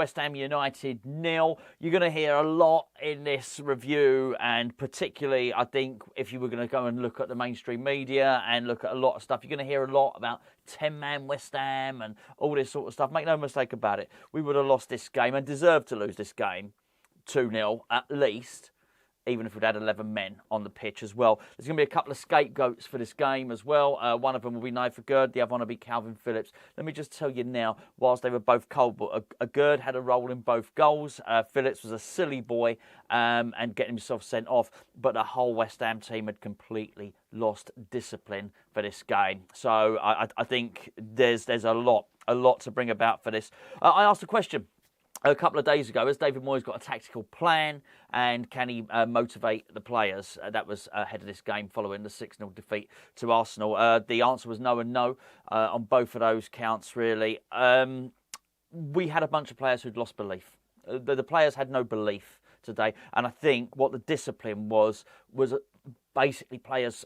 West Ham United 0. You're going to hear a lot in this review, and particularly, I think, if you were going to go and look at the mainstream media and look at a lot of stuff, you're going to hear a lot about 10-man West Ham and all this sort of stuff. Make no mistake about it. We would have lost this game and deserved to lose this game 2-0 at least, even if we'd had 11 men on the pitch as well. There's going to be a couple of scapegoats for this game as well. One of them will be Nottingham Forest, the other one will be Kalvin Phillips. Let me just tell you now, whilst they were both cold, but Gerd had a role in both goals. Phillips was a silly boy and getting himself sent off, but the whole West Ham team had completely lost discipline for this game. So I think there's a lot to bring about for this. I asked a question a couple of days ago, has David Moyes got a tactical plan, and can he motivate the players? That was ahead of this game following the 6-0 defeat to Arsenal. The answer was no and no on both of those counts, really. We had a bunch of players who'd lost belief. The players had no belief today, and I think what the discipline was basically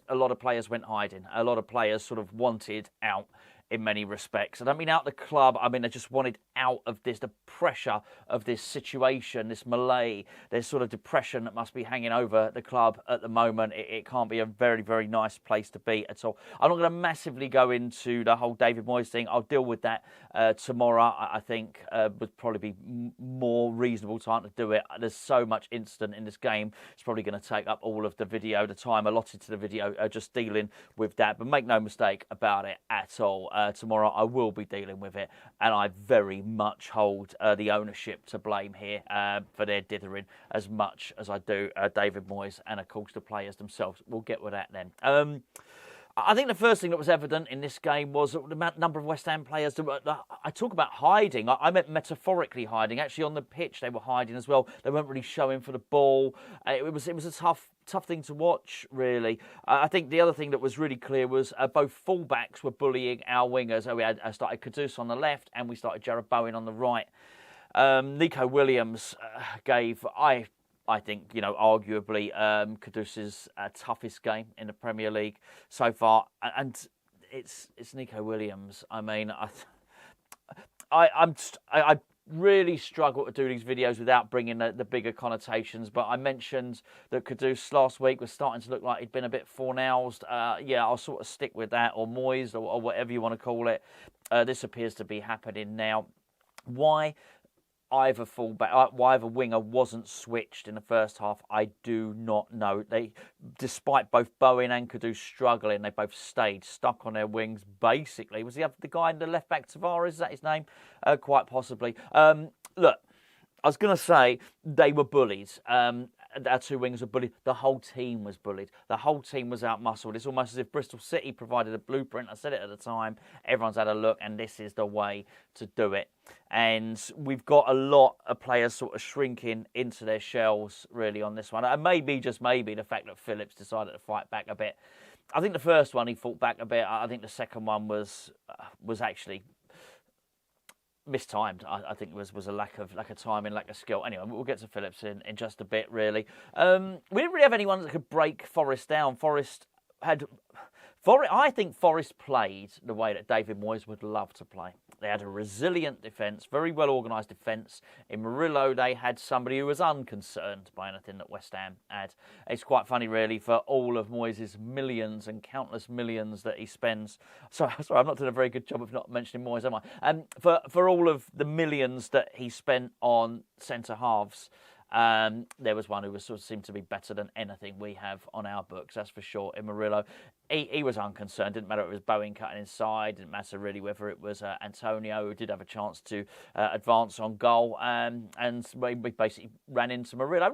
a lot of players went hiding. A lot of players sort of wanted out in many respects. I don't mean out the club, I mean they just wanted out of this, the pressure of this situation, this melee, this sort of depression that must be hanging over the club at the moment. It can't be a very, very nice place to be at all. I'm not going to massively go into the whole David Moyes thing. I'll deal with that tomorrow, I think, would probably be more reasonable time to do it. There's so much incident in this game, it's probably going to take up all of the video, the time allotted to the video, just dealing with that. But make no mistake about it at all. Tomorrow I will be dealing with it, and I very much hold the ownership to blame here for their dithering as much as I do David Moyes and, of course, the players themselves. We'll get with that then. I think the first thing that was evident in this game was the number of West Ham players. I talk about hiding. I meant metaphorically hiding. Actually, on the pitch, they were hiding as well. They weren't really showing for the ball. It was a tough thing to watch, really. I think the other thing that was really clear was both fullbacks were bullying our wingers. We had started Kudus on the left, and we started Jared Bowen on the right. Nico Williams gave, I think, arguably Kudus's toughest game in the Premier League so far, and it's Nico Williams. I mean, I really struggle to do these videos without bringing the bigger connotations, but I mentioned that Kudus last week was starting to look like he'd been a bit fornoused. Yeah, I'll sort of stick with that, or Moyes, or whatever you want to call it. This appears to be happening now. Why either fullback, why either winger wasn't switched in the first half, I do not know. Despite both Bowen and Kudus struggling, they both stayed stuck on their wings, basically. Was the guy in the left-back, Taiwo, is that his name? Quite possibly. Look, I was going to say they were bullied. Our two wingers were bullied. The whole team was bullied. The whole team was out-muscled. It's almost as if Bristol City provided a blueprint. I said it at the time. Everyone's had a look, and this is the way to do it. And we've got a lot of players sort of shrinking into their shells, really, on this one. And maybe, just maybe, the fact that Phillips decided to fight back a bit. I think the first one, he fought back a bit. I think the second one was actually mistimed. I think it was a lack of timing, lack of skill. Anyway, we'll get to Phillips in just a bit, really. We didn't really have anyone that could break Forest down. I think Forest played the way that David Moyes would love to play. They had a resilient defence, very well organised defence. In Murillo, they had somebody who was unconcerned by anything that West Ham had. It's quite funny, really, for all of Moyes' millions and countless millions that he spends. Sorry, I'm not doing a very good job of not mentioning Moyes, am I? For all of the millions that he spent on centre halves, there was one who seemed to be better than anything we have on our books, that's for sure, in Murillo. He was unconcerned. Didn't matter if it was Bowen cutting inside. Didn't matter really whether it was Antonio, who did have a chance to advance on goal. And we basically ran into Murillo.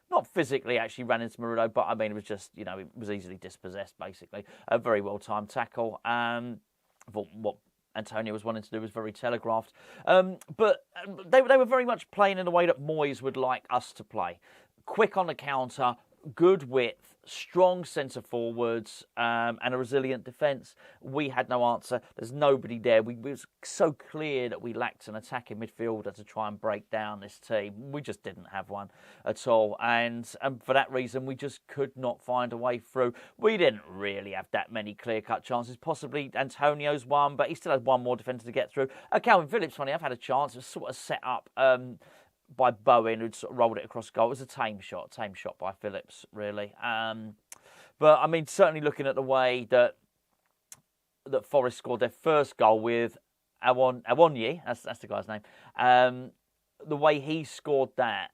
Not physically actually ran into Murillo, but I mean it was just, it was easily dispossessed, basically. A very well-timed tackle. What Antonio was wanting to do was very telegraphed. But they were very much playing in the way that Moyes would like us to play. Quick on the counter, good width, strong centre forwards, and a resilient defence. We had no answer. There's nobody there. It was so clear that we lacked an attacking midfielder to try and break down this team. We just didn't have one at all. And for that reason, we just could not find a way through. We didn't really have that many clear-cut chances. Possibly Antonio's one, but he still had one more defender to get through. Kalvin Phillips, funny, I've had a chance. It was sort of set up by Bowen, who'd sort of rolled it across goal. It was a tame shot by Phillips, really. But, I mean, certainly looking at the way that Forest scored their first goal with Awoniyi, that's the guy's name, the way he scored that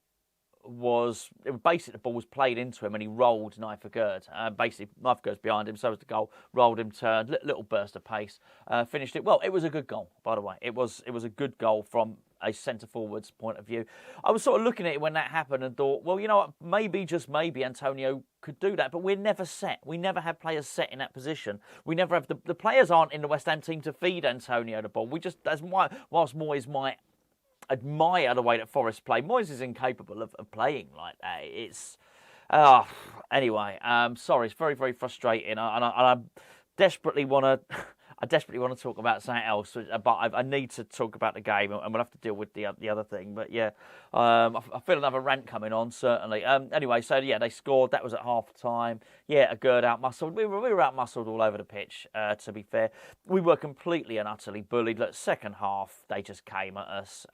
was basically the ball was played into him and he rolled knife for gird. Basically, knife for gird's behind him, so was the goal. Rolled him, turned, little burst of pace, finished it. Well, it was a good goal, by the way. It was a good goal from a centre forward's point of view. I was sort of looking at it when that happened and thought, well, you know what, maybe, just maybe, Antonio could do that, but we're never set. We never have players set in that position. We never have the players aren't in the West Ham team to feed Antonio the ball. We just, whilst Moyes might admire the way that Forest play, Moyes is incapable of playing like that. It's anyway. Sorry, it's very, very frustrating, and I desperately want to. I desperately want to talk about something else, but I need to talk about the game, and we'll have to deal with the other thing. But yeah, I feel another rant coming on, certainly. Anyway, so yeah, they scored. that was at half time. Yeah, a Gerd out-muscled. We were out-muscled all over the pitch, to be fair. We were completely and utterly bullied. Look, second half, they just came at us.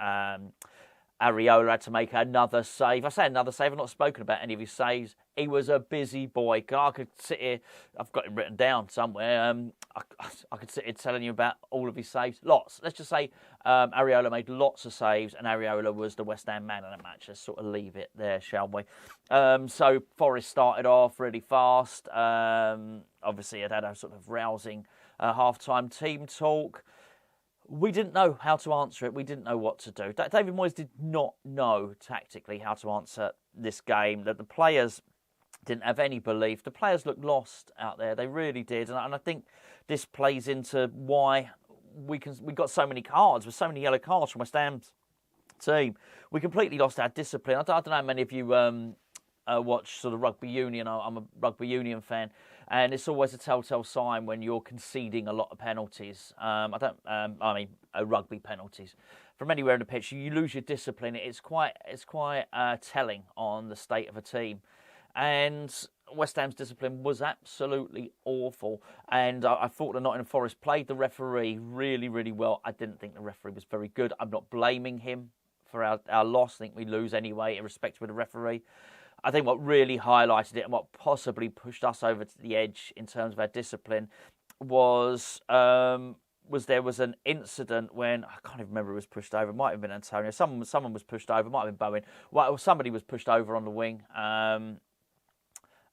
Areola had to make another save. I say another save. I've not spoken about any of his saves. He was a busy boy. I could sit here. I've got it written down somewhere. I could sit here telling you about all of his saves. Lots. Let's just say Areola made lots of saves, and Areola was the West Ham man in the match. Let's sort of leave it there, shall we? So Forest started off really fast. Obviously, it had a sort of rousing half-time team talk. We didn't know how to answer it. We didn't know what to do. David Moyes did not know tactically how to answer this game. That the players didn't have any belief. The players looked lost out there. They really did. And I think this plays into why we got so many cards, with so many yellow cards from West Ham's team. We completely lost our discipline. I don't know how many of you watch sort of rugby union. I'm a rugby union fan. And it's always a telltale sign when you're conceding a lot of penalties. Rugby penalties from anywhere in the pitch. You lose your discipline. It's quite telling on the state of a team. And West Ham's discipline was absolutely awful. And I thought that Nottingham Forest played the referee really, really well. I didn't think the referee was very good. I'm not blaming him for our loss. I think we lose anyway, irrespective of the referee. I think what really highlighted it and what possibly pushed us over to the edge in terms of our discipline was there was an incident when, I can't even remember who was pushed over. It might have been Antonio. Someone was pushed over. It might have been Bowen. Well, somebody was pushed over on the wing, and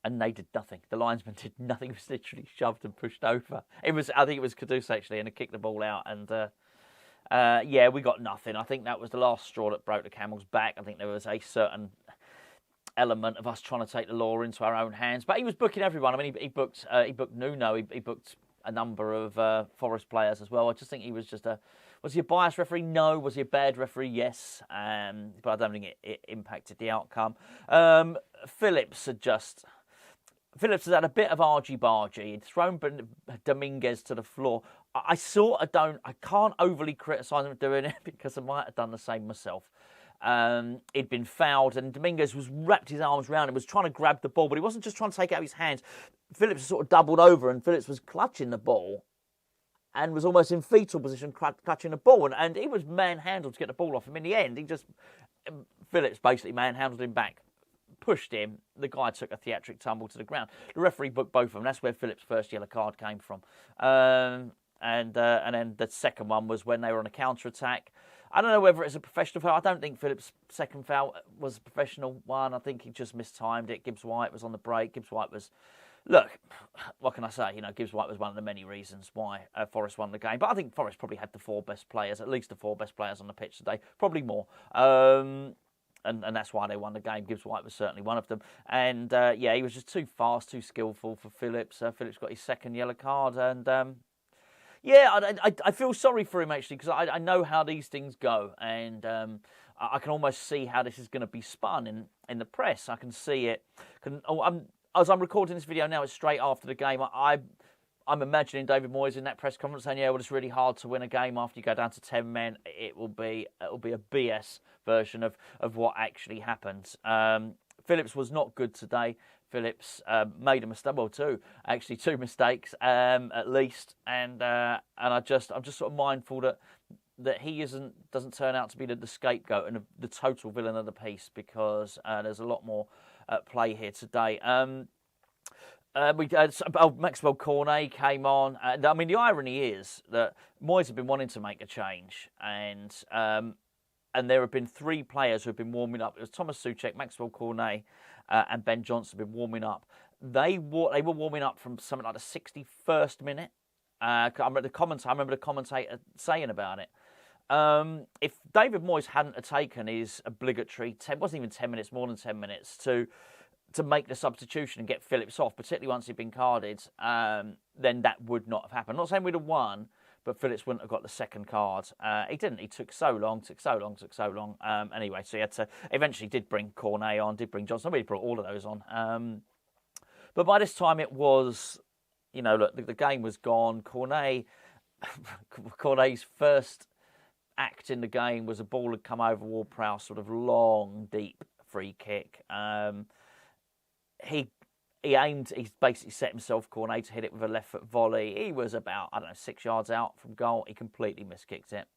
they did nothing. The linesman did nothing. He was literally shoved and pushed over. I think it was Kudus actually, and he kicked the ball out. And we got nothing. I think that was the last straw that broke the camel's back. I think there was a certain element of us trying to take the law into our own hands, but he was booking everyone. I mean, he booked Nuno, he booked a number of Forest players as well. I just think he was just was he a biased referee? No. Was he a bad referee? Yes. But I don't think it impacted the outcome. Phillips had had a bit of argy-bargy. He'd thrown Dominguez to the floor. I can't overly criticise him for doing it because I might have done the same myself. He'd been fouled, and Dominguez was wrapped his arms around him, was trying to grab the ball, but he wasn't just trying to take it out of his hands. Phillips sort of doubled over, and Phillips was clutching the ball and was almost in fetal position clutching the ball, and he was manhandled to get the ball off him. In the end, Phillips basically manhandled him back, pushed him. The guy took a theatric tumble to the ground. The referee booked both of them. That's where Phillips' first yellow card came from. And then the second one was when they were on a counter-attack. I don't know whether it's a professional foul. I don't think Phillips' second foul was a professional one. I think he just mistimed it. Gibbs White was on the break. Gibbs White was... Look, what can I say? Gibbs White was one of the many reasons why Forest won the game. But I think Forest probably had the four best players, at least the four best players on the pitch today. Probably more. And that's why they won the game. Gibbs White was certainly one of them. And, he was just too fast, too skillful for Phillips. Phillips got his second yellow card, and... I feel sorry for him, actually, because I know how these things go. And I can almost see how this is going to be spun in the press. I can see it. As I'm recording this video now, it's straight after the game. I'm imagining David Moyes in that press conference saying, "Yeah, well, it's really hard to win a game after you go down to 10 men. It will be a BS version of what actually happened." Phillips was not good today. Phillips made a mistake, well, two mistakes at least, and I'm just sort of mindful that he doesn't turn out to be the scapegoat and the total villain of the piece, because there's a lot more at play here today. Maxwell Cornet came on. I mean, the irony is that Moyes have been wanting to make a change, and there have been three players who have been warming up. It was Thomas Souček, Maxwell Cornet, and Ben Johnson have been warming up. They were warming up from something like the 61st minute. I remember the commentator saying about it. If David Moyes hadn't taken his obligatory, it wasn't even 10 minutes, more than 10 minutes, to make the substitution and get Phillips off, particularly once he'd been carded, then that would not have happened. I'm not saying we'd have won, but Phillips wouldn't have got the second card. He didn't. He took so long. Anyway, so he had to, eventually did bring Cornet on, did bring Johnson. Nobody brought all of those on. But by this time it was, look, the game was gone. Cornet's first act in the game was a ball had come over Ward-Prowse, sort of long, deep free kick. He basically set himself, Cornet, to hit it with a left foot volley. He was about, 6 yards out from goal. He completely miskicked it.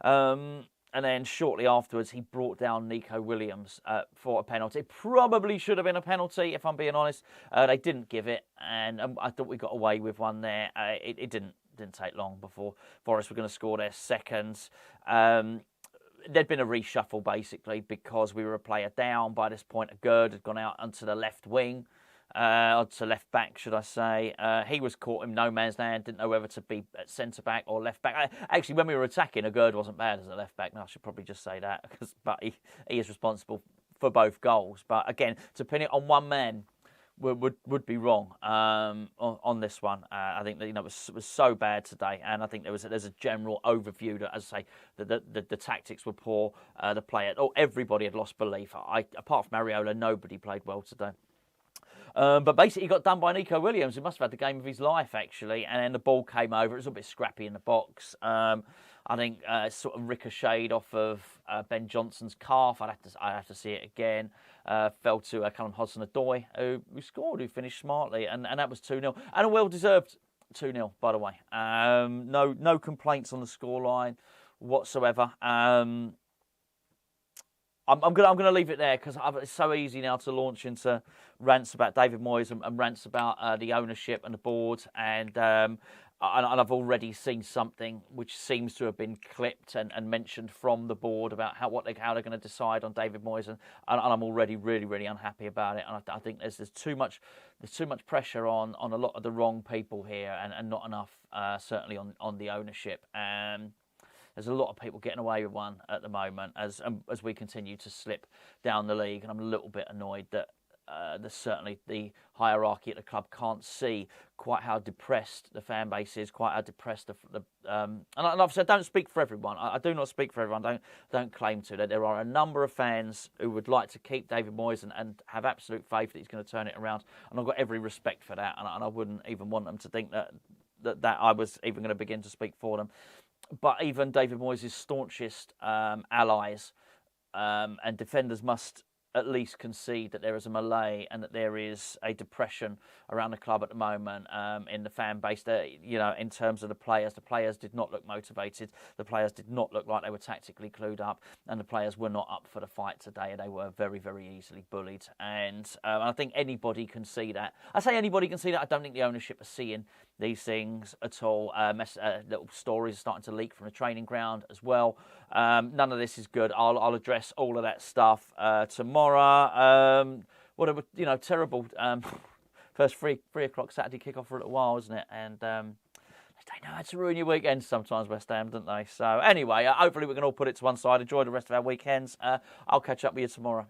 And then shortly afterwards, he brought down Nico Williams for a penalty. It probably should have been a penalty, if I'm being honest. They didn't give it, and I thought we got away with one there. It didn't take long before Forest were going to score their second. There'd been a reshuffle, basically, because we were a player down. By this point, a Gerd had gone out onto the left wing, onto left back, should I say. He was caught in no man's land, didn't know whether to be at centre-back or left-back. Actually, when we were attacking, a Gerd wasn't bad as a left-back. No, I should probably just say that, but he is responsible for both goals. But again, to pin it on one man would be wrong on this one. I think that it was so bad today, and I think there's a general overview that, as I say, the tactics were poor. The player, everybody had lost belief. Apart from Areola, nobody played well today. But basically, he got done by Nico Williams, who must have had the game of his life, actually. And then the ball came over. It was a bit scrappy in the box. I think sort of ricocheted off of Ben Johnson's calf. I'd have to see it again. Fell to Callum Hudson-Odoi, who scored, who finished smartly, and that was 2-0. And a well-deserved 2-0, by the way. No complaints on the scoreline whatsoever. I'm going to leave it there, because it's so easy now to launch into rants about David Moyes and rants about the ownership and the board, and I've already seen something which seems to have been clipped and mentioned from the board about how they're going to decide on David Moyes, and I'm already really, really unhappy about it. And I think there's too much pressure on a lot of the wrong people here, and not enough certainly on the ownership. There's a lot of people getting away with one at the moment as we continue to slip down the league, and I'm a little bit annoyed that certainly the hierarchy at the club can't see quite how depressed the fan base is, quite how depressed and obviously I don't speak for everyone. I do not speak for everyone. Don't claim to. That there are a number of fans who would like to keep David Moyes and have absolute faith that he's going to turn it around, and I've got every respect for that, and I wouldn't even want them to think that I was even going to begin to speak for them. But even David Moyes' staunchest allies and defenders must at least concede that there is a melee and that there is a depression around the club at the moment in the fan base. That, in terms of the players did not look motivated. The players did not look like they were tactically clued up, and the players were not up for the fight today. They were very, very easily bullied, and I think anybody can see that. I say anybody can see that. I don't think the ownership are seeing these things at all. Little stories are starting to leak from the training ground as well. None of this is good. I'll address all of that stuff tomorrow. What a terrible first 3 o'clock Saturday kickoff for a little while, isn't it? And they know how to ruin your weekends sometimes, West Ham, don't they? So anyway, hopefully we can all put it to one side. Enjoy the rest of our weekends. I'll catch up with you tomorrow.